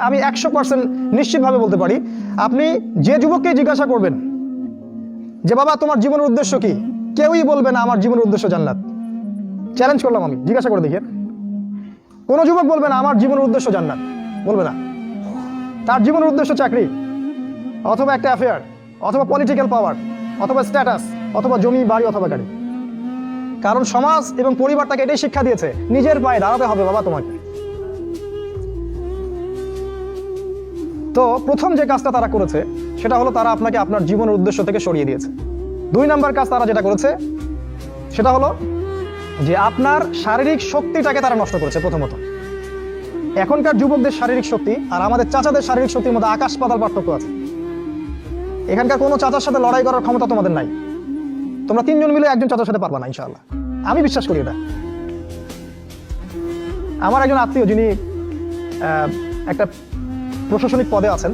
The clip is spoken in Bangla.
আমি 100% নিশ্চিতভাবে বলতে পারি, আপনি যে যুবককে জিজ্ঞাসা করবেন যে বাবা তোমার জীবনের উদ্দেশ্য কি, কেউই বলবে না আমার জীবনের উদ্দেশ্য জান্নাত। চ্যালেঞ্জ করলাম, আমি জিজ্ঞাসা করে দেখি, কোনো যুবক বলবে না আমার জীবনের উদ্দেশ্য জান্নাত, বলবে না। তার জীবনের উদ্দেশ্য চাকরি, অথবা একটা অ্যাফেয়ার, অথবা পলিটিক্যাল পাওয়ার, অথবা স্ট্যাটাস, অথবা জমি বাড়ি, অথবা গাড়ি। কারণ সমাজ এবং পরিবার তাকে এটাই শিক্ষা দিয়েছে, নিজের পায়ে দাঁড়াতে হবে বাবা তোমাকে। তো প্রথম যে কাজটা তারা করেছে সেটা হলো তারা আপনাকে আপনার জীবনের উদ্দেশ্য থেকে সরিয়ে দিয়েছে। 2 নাম্বার কাজ তারা যেটা করেছে সেটা হলো যে আপনার শারীরিক শক্তিটাকে তারা নষ্ট করেছে। প্রথমত, এখনকার যুবকদের শারীরিক শক্তি আর আমাদের চাচাদের শারীরিক শক্তির মধ্যে আকাশ পাতাল পার্থক্য আছে। এখানকার কোনো চাচার সাথে লড়াই করার ক্ষমতা তোমাদের নাই। তোমরা 3 জন মিলে একজন চাচার সাথে পারবা না ইনশাআল্লাহ, আমি বিশ্বাস করি এটা। আমার একজন আত্মীয় যিনি একটা প্রশাসনিক পদে আছেন,